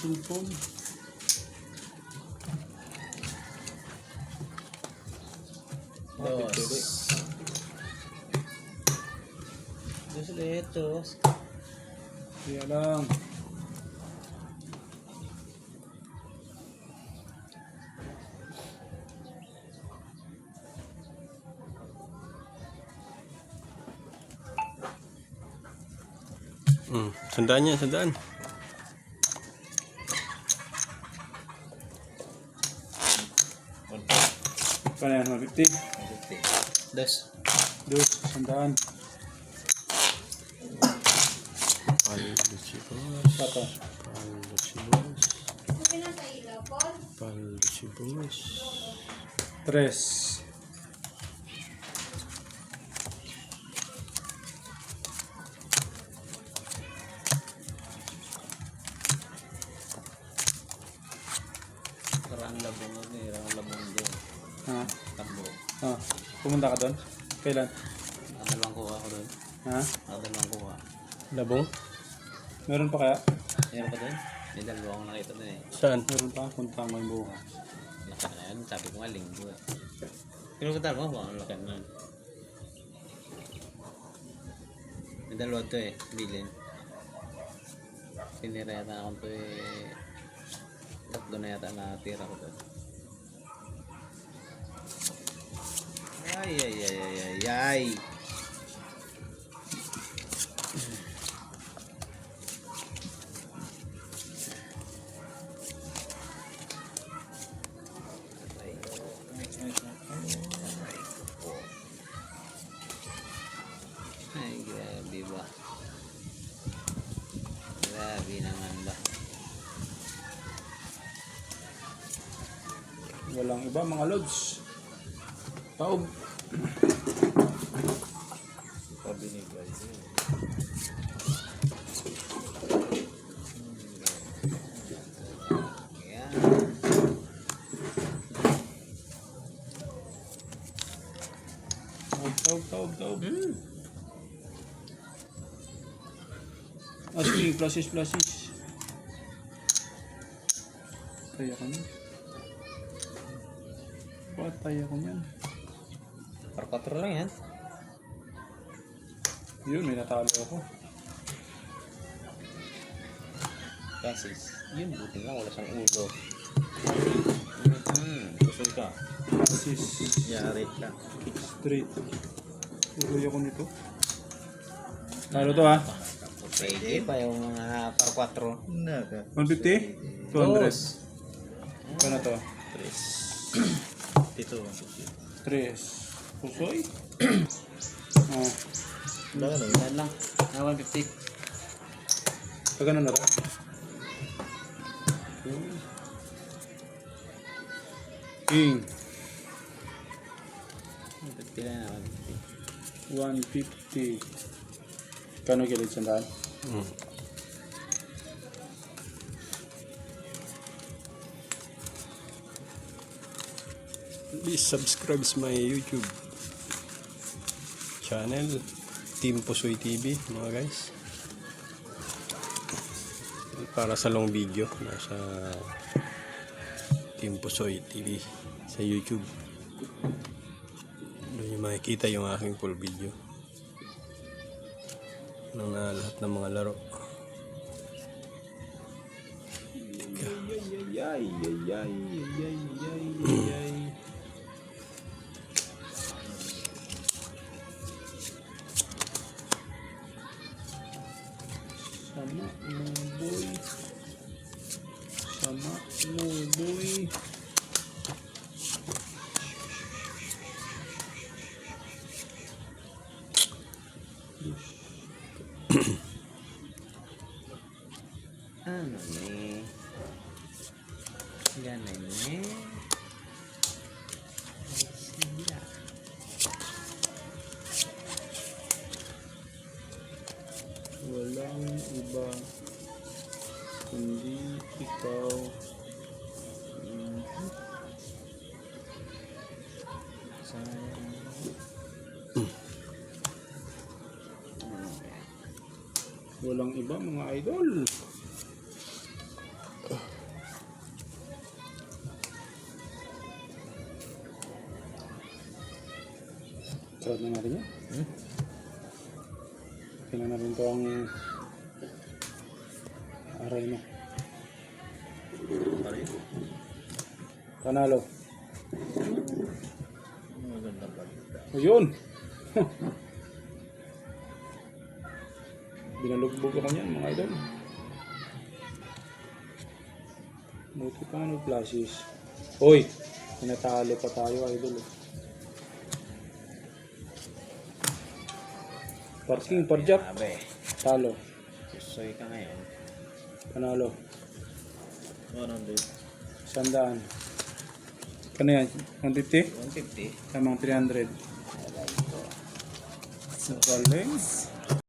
cellphone. Dos. Dos ulit. Kaya lang. Sandaan niya, sandaan. Kaya yan, 150. Dos. Dos, sandaan. Paldos. Pato. Paldos. Tres. Parang labong doon. Ha? Tambo. Ha? Pumunta ka doon? Kailan? Dalawang kuha ko doon. Ha? Dalawang kuha. Labong? Meron pa kaya? Meron pa doon? May dalawa akong nakita doon eh. Saan? Meron pa. Punta mo yung bukas. Laka na yan. Sabi ko nga linggo eh. Pinukutan mo ba ang laki na? May dalawa to eh. Bilin. Sinira yata akong to eh. Tatlo na yata natira ko doon. Ay. Ay, grabe ba? Grabe naman ba? Walang iba mga lods. Taob. Sabi ni guys. Yan. Taob. Asking, pluses. Patay ako niyan. Par 4 lang yan. Yun, may natalo ako. Kasis. Yun, buti lang. Wala siyang ulo. Kusol ka. Asis. Yari ka. Straight. Tuloy ako nito. Talo to ha? Pwede pa yung mga par 4. 150? 200. Ano to? 3. 3. Pusoy? Oh. Yan lang. 150. Pagano na to? King. 150 lang. 150. Kano kilid sandaan? Please subscribe to my YouTube channel, Team Pusoy TV, mga guys. Para sa long video, nasa Team Pusoy TV sa YouTube. Doon yung makikita yung aking full video ng lahat ng mga laro. Sama mo boy. Ano ni? Yan na ni. Sila. Walang iba kundi ikaw. Walang iba mga idol. Sarap na natin yan. Kailan na rin ito ang aray mo. Pare. Panalo. Maganda pa. Ayun! Binalugbog ako niyan mga idol. Multi-panel flashes. Hoy! Pinatalo pa tayo idol. Parking, parjak. Sabi. Talo. Soy ka ngayon. Panalo. 100. 100. Kano yan? 150? 150. Tamang 300. So, galing.